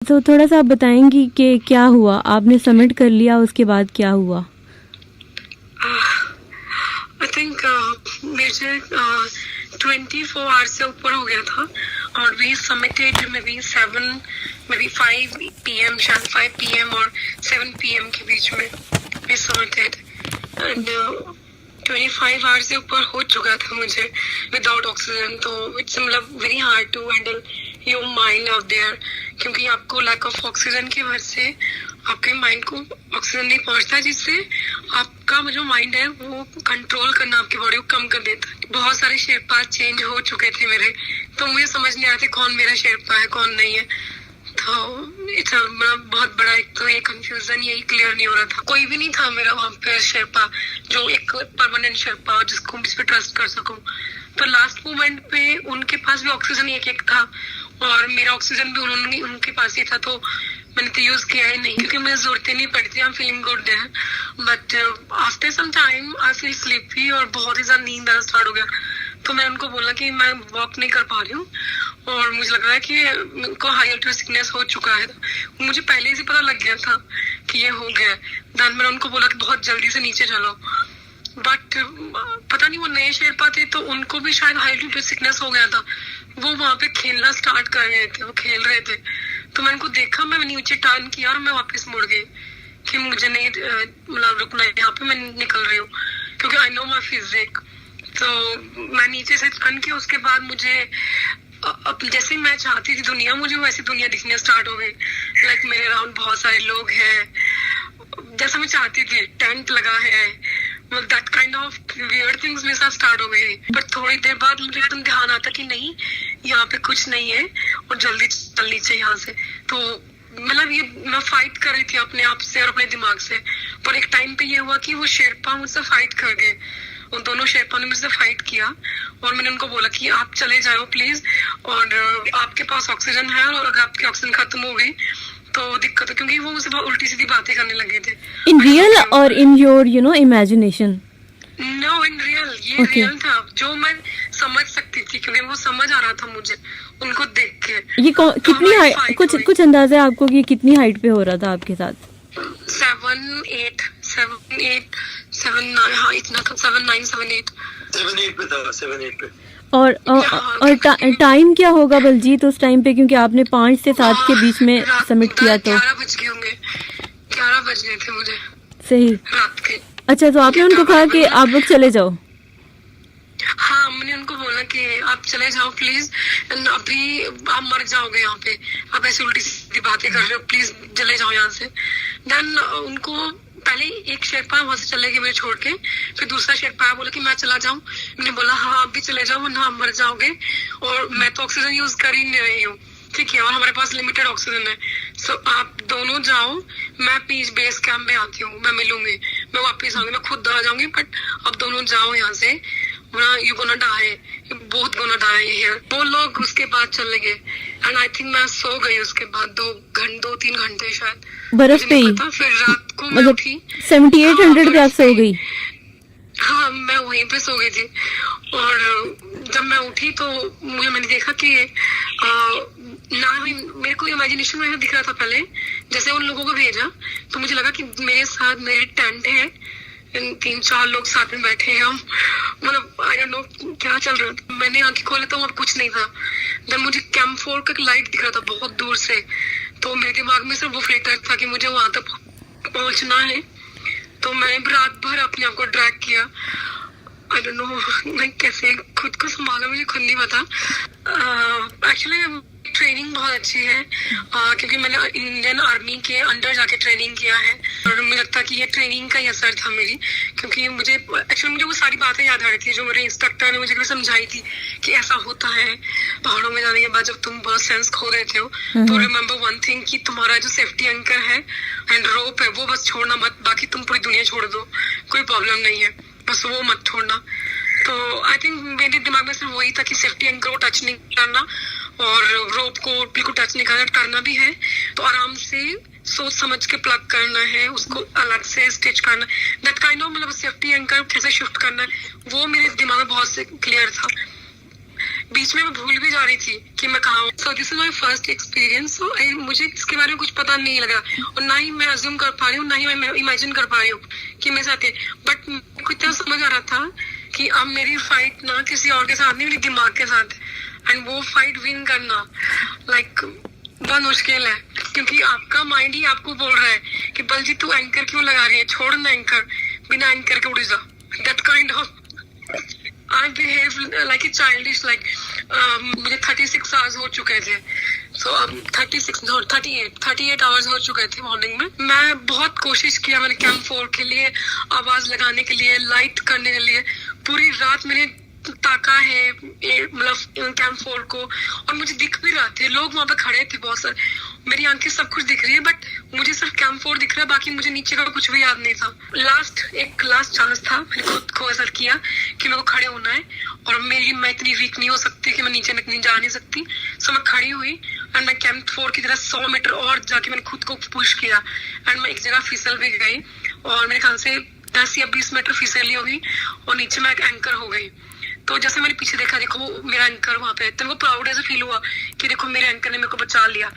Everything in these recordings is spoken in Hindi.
तो थोड़ा सा आप बताएंगी कि क्या हुआ, आपने सबमिट कर लिया, उसके बाद क्या हुआ? आई थिंक मेरे 24 आवर्स से ऊपर हो गया था और we submitted maybe 5 PM, शायद 5 PM और 7 PM के बीच में वी सबमिटेड एंड 25 आवर्स से ऊपर हो चुका था मुझे विदाउट ऑक्सीजन। तो इट्स मतलब very hard to handle your mind out there, क्योंकि आपको लैक ऑफ ऑक्सीजन की वजह से आपके माइंड को ऑक्सीजन नहीं पहुंचता, जिससे आपका जो माइंड है वो कंट्रोल करना आपकी बॉडी को कम कर देता है। बहुत सारे शेरपा चेंज हो चुके थे मेरे, तो मुझे समझ नहीं आते कौन मेरा शेरपा है कौन नहीं है। तो इट्स बहुत बड़ा एक तो ये कंफ्यूजन यही क्लियर नहीं हो रहा था। कोई भी नहीं था मेरा वहाँ पे शेरपा जो एक परमानेंट शेरपा हो जिसको जिस पे ट्रस्ट कर सकूं। तो लास्ट मोमेंट पे उनके पास भी ऑक्सीजन एक था और मेरा ऑक्सीजन भी उनके पास ही था, तो मैंने तो यूज किया ही नहीं क्योंकि मुझे जरूरत नहीं पड़ती। I am feeling good there, but after some time I feel sleepy और बहुत ही ज्यादा नींद आना स्टार्ट हो गया। तो मैं उनको बोला कि मैं वॉक नहीं कर पा रही हूँ और मुझे लग रहा है कि उनको हाई अल्टीट्यूड सिकनेस हो चुका है। मुझे पहले से पता लग गया था कि ये हो गया। देन मैंने उनको बोला कि बहुत जल्दी से नीचे चलो, बट पता नहीं वो नए शेरपा थे तो उनको भी शायद हाई अल्टीट्यूड सिकनेस हो गया था। वो वहां पे खेलना स्टार्ट कर रहे थे, वो खेल रहे थे, तो मैंने उनको देखा, मैं नीचे टर्न किया और मैं वापस मुड़ गई कि मुझे नहीं मतलब रुकना है यहाँ पे, मैं निकल रही हूँ क्योंकि आई नो माई फिजिक। तो मैं नीचे से टर्न किया, उसके बाद मुझे जैसे मैं चाहती थी दुनिया, मुझे वैसी दुनिया दिखने स्टार्ट हो गई। लाइक मेरे अराउंड बहुत सारे लोग हैं जैसा मैं चाहती थी, टेंट लगा है, that kind of weird things मेरे साथ स्टार्ट हो गई। पर थोड़ी देर बाद मुझे एकदम ध्यान आता कि नहीं यहाँ पे कुछ नहीं है और जल्दी चल नीचे यहाँ से। तो मतलब ये मैं फाइट कर रही थी अपने आप से और अपने दिमाग से, पर एक टाइम पे ये हुआ कि वो शेरपा मुझसे फाइट कर गए। उन दोनों शेरपा ने मुझसे फाइट किया और मैंने उनको बोला कि आप चले जाओ प्लीज, और आपके पास ऑक्सीजन है और अगर आपकी ऑक्सीजन खत्म हो गई तो दिक्कत है, क्योंकि वो मुझसे बहुत उल्टी सीधी बातें करने लगे थे। इन रियल और in your imagination? No, in real. ये रियल था जो मैं समझ सकती थी क्योंकि वो समझ आ रहा था मुझे उनको देख के। ये कितनी हाइट, कुछ अंदाजा है आपको कि कितनी हाइट पे हो रहा था आपके साथ? 7, 8, 7, 9, हाँ इतना था, 7, 9, 7, 8 पे था, 7, 8 पे। और टाइम क्या होगा बलजीत उस टाइम पे, क्योंकि आपने 5 से 7 के बीच में सबमिट किया? तो 11 बज गए होंगे, 11 बज गए थे मुझे सही रात के। अच्छा, तो आपने उनको कहा कि आप लोग चले जाओ? हाँ, मैंने उनको बोला कि आप चले जाओ प्लीज, अभी आप मर जाओगे यहाँ पे, आप ऐसी उल्टी सीधी बातें कर रहे हो, प्लीज चले जाओ यहाँ से। देन उनको पहले एक शेरपा वहां से चले गए मुझे छोड़ के, फिर दूसरा शेरपा बोला कि मैं चला जाऊं। मैंने बोला हाँ आप भी चले जाओ वरना आप मर जाओगे, और मैं तो ऑक्सीजन यूज कर ही नहीं रही हूँ, ठीक है, और हमारे पास लिमिटेड ऑक्सीजन है। सो आप दोनों जाओ, मैं पीस बेस कैंप में आती हूँ, मैं मिलूंगी, मैं वापस आऊंगी, मैं खुद आ जाऊंगी, बट आप दोनों जाओ यहाँ से, you gonna die, both gonna die here. वो लोग उसके बाद चले गए एंड आई थिंक मैं सो गई उसके बाद 2-3 घंटे शायद बर्फ पे ही। फिर रात को मैं मतलब उठी 7800 पे आप सो गई? हाँ, मैं वहीं पे सो गई थी, और जब मैं उठी तो मैंने देखा कि मेरे को इमेजिनेशन में दिख रहा था पहले, जैसे उन लोगों को भेजा तो मुझे लगा कि मेरे साथ मेरे टेंट है, 3-4 लोग साथ में बैठे हैं, हम मतलब आई डोंट नो क्या चल रहा था। मैंने आंखें खोले तो वहाँ कुछ नहीं था। जब मुझे कैंप 4 का लाइट दिख रहा था बहुत दूर से, तो मेरे दिमाग में सिर्फ वो फ्लिकर था कि मुझे वहां तक पहुंचना है। तो मैंने रात भर अपने आप को ड्रैग किया, आई डोंट नो मैं कैसे खुद को संभाला, मुझे खुद नहीं पता। एक्चुअली ट्रेनिंग बहुत अच्छी है क्योंकि मैंने इंडियन आर्मी के अंडर जाके ट्रेनिंग किया है, और मुझे लगता है कि ये ट्रेनिंग का ही असर था मेरी, क्योंकि मुझे वो सारी बातें याद आ रही थी जो मेरे इंस्ट्रक्टर ने मुझे समझाई थी कि ऐसा होता है पहाड़ों में जाने के बाद जब तुम बहुत सेंस खो देते हो, तो रिमेम्बर वन थिंग कि तुम्हारा जो सेफ्टी एंकर है एंड रोप है वो बस छोड़ना मत, बाकी तुम पूरी दुनिया छोड़ दो, कोई प्रॉब्लम नहीं है, बस वो मत छोड़ना। तो आई थिंक मेरे दिमाग में सिर्फ वही था कि सेफ्टी एंकर को टच नहीं करना और रोप को बिल्कुल टच नहीं करना भी है तो आराम से सोच समझ के प्लग करना है, उसको अलग से स्टिच करना, दैट काइंड ऑफ मतलब सेफ्टी एंकर कैसे शिफ्ट करना है, वो मेरे दिमाग में बहुत से क्लियर था बीच में मैं भूल भी जा रही थी कि मैं कहाँ हूँ। So this is my first experience. मुझे इसके बारे में कुछ पता नहीं लगा और ना ही मैं अज्यूम कर पा रही हूँ, ना ही मैं इमेजिन कर पा रही हूँ कि मेरे साथ है। बट मेरे को इतना समझ आ रहा था कि अब मेरी फाइट ना किसी और के साथ नहीं, मेरे दिमाग के साथ है। एंड वो फाइट विन करना लाइक बहुत मुश्किल है, क्योंकि आपका माइंड ही आपको बोल रहा है कि बलजीत तू एंकर क्यों लगा रही है, छोड़ ना एंकर, बिना एंकर के उड़ जा। That kind of I behave like a childish, like मुझे 36 hours हो चुके थे। So 38 hours हो चुके थे मॉर्निंग में। मैं बहुत कोशिश किया, मैंने कैंप 4 के लिए आवाज लगाने के लिए, लाइट करने के लिए, पूरी रात मैंने ताका है मतलब कैंप 4 को, और मुझे दिख भी रहा थे, लोग वहां पे खड़े थे बहुत सारे, मेरी आंखें सब कुछ दिख रही है, बट मुझे सिर्फ कैंप 4 दिख रहा है, बाकी मुझे नीचे का कुछ भी याद नहीं था। एक लास्ट चांस था, मैंने खुद को ऐसा किया कि मेरे को खड़े होना है, और मैं इतनी वीक नहीं हो सकती कि मैं नीचे जा नहीं सकती। सो मैं खड़ी हुई एंड मैं कैंप 4 की तरह 100 मीटर और जाके मैंने खुद को पुश किया एंड मैं एक जगह फिसल भी गई, और मेरे ख्याल से 10 या 20 मीटर फिसली होगी और नीचे मैं एक एंकर हो गई। तो जैसे मैंने पीछे देखा, देखो मेरा एंकर वहां पे, तो मेरे को प्राउड ऐसा फील हुआ कि देखो मेरे एंकर ने मेरे को बचा लिया।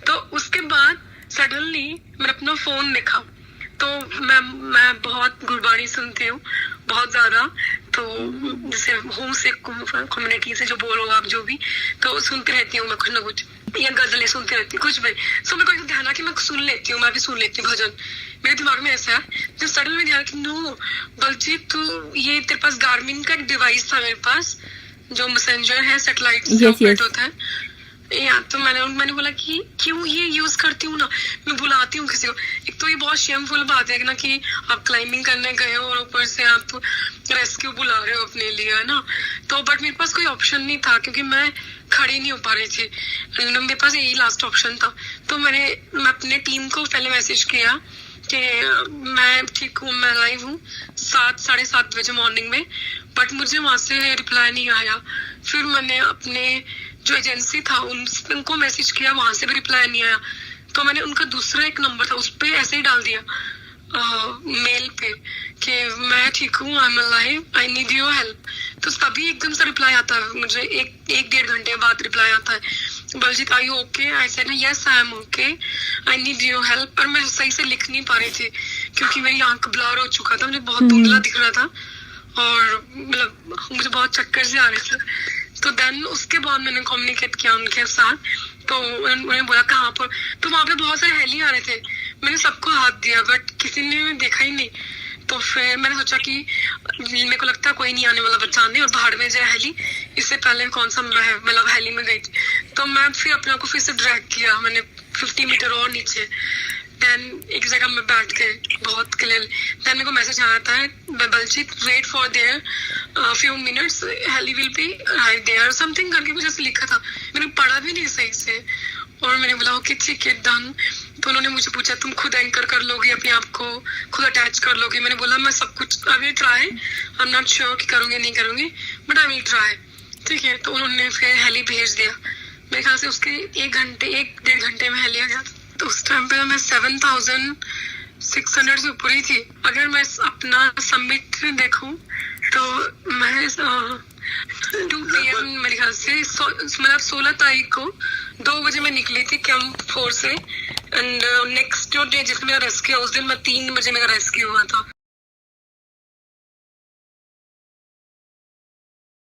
तो उसके बाद सडनली मैंने अपना फोन देखा, तो मैं बहुत गुरबानी सुनती हूँ बहुत ज्यादा, तो जैसे होम से कम्युनिटी से जो बोलो आप जो भी, तो सुनती रहती हूँ मैं कुछ ना कुछ, या गजलें सुनती रहती हूँ कुछ भी। सो मेरे को ध्यान कि मैं सुन लेती हूँ, मैं भी सुन लेती हूँ भजन, मेरे दिमाग में ऐसा है। तो सडनली ध्यान कि नो बलजीत तू, ये तेरे पास गार्मिन का एक डिवाइस था मेरे पास जो मैसेंजर है, सैटेलाइट से ऑपरेट होता है या, तो मैंने बोला कि क्यों ये यूज करती हूँ ना, मैं बुलाती हूँ किसी को। एक तो ये बहुत शेमफुल बात है ना कि आप क्लाइंबिंग करने गए हो और ऊपर से आप तो रेस्क्यू बुला रहे हो अपने लिए, है ना। तो बट मेरे पास कोई ऑप्शन नहीं था, क्योंकि मैं खड़ी नहीं हो पा रही थी, मेरे पास यही लास्ट ऑप्शन था। तो मैं अपने टीम को पहले मैसेज किया कि मैं ठीक हूँ, मैं लाइव हूँ 7-7:30 बजे मॉर्निंग में, बट मुझे वहां से रिप्लाई नहीं आया। फिर मैंने अपने जो एजेंसी था उनको मैसेज किया, वहां से भी रिप्लाई नहीं आया। तो मैंने उनका दूसरा एक नंबर था, उस पे ऐसे ही डाल दिया मेल पे कि मैं ठीक हूँ, I am alive, I need your help. तो तभी एकदम से रिप्लाई आता है मुझे, 1-1.5 घंटे बाद रिप्लाई आता है, Baljeet I you okay? I said yes I am okay, I need your help. पर मैं सही से लिख नहीं पा रही थी क्योंकि मेरी आंख ब्लर हो चुका था, मुझे बहुत धुंधला दिख रहा था और मतलब मुझे बहुत चक्कर से आ रहे थे। तो देन उसके बाद मैंने कम्युनिकेट किया उनके साथ, तो उन्होंने बोला कहाँ पर, तो वहां पे बहुत सारे हेली आ रहे थे, मैंने सबको हाथ दिया बट किसी ने देखा ही नहीं। तो फिर मैंने सोचा कि मेरे को लगता है कोई नहीं आने वाला बचाने, और भाड़ में जाए हेली, इससे पहले कौन सा मैं मतलब हेली में गई थी। तो मैं फिर अपने आप को फिर से ड्रैग किया मैंने 50 मीटर और नीचे, देन एक जगह में बैठ के बहुत क्लियर। देन मेरे को मैसेज आया था, Baljeet wait for there few minutes, heli will be right there, something करके कुछ ऐसे लिखा था, मैंने पढ़ा भी नहीं सही से, और मैंने बोला ओके ठीक है डन। तो उन्होंने मुझे पूछा तुम खुद एंकर कर लोगी, अपने आप को खुद अटैच कर लोगी? मैंने बोला मैं सब कुछ I will try, I am not sure कि करूंगी नहीं करूंगी, बट आई विल ट्राई, ठीक है। तो उन्होंने फिर हेली भेज दिया, मेरे ख्याल से उसके 1-1.5 घंटे में हेली आ गया। तो उस टाइम पे मैं 7,600 से ऊपर ही थी। अगर मैं अपना सबमिट देखूं तो मैं 2 PM मेरे ख्याल से मतलब 16 तारीख को 2 बजे मैं निकली थी कैंप 4 से, एंड नेक्स्ट जो डे जिसमें मेरा रेस्क्यू, उस दिन मैं 3 बजे मेरा रेस्क्यू हुआ था।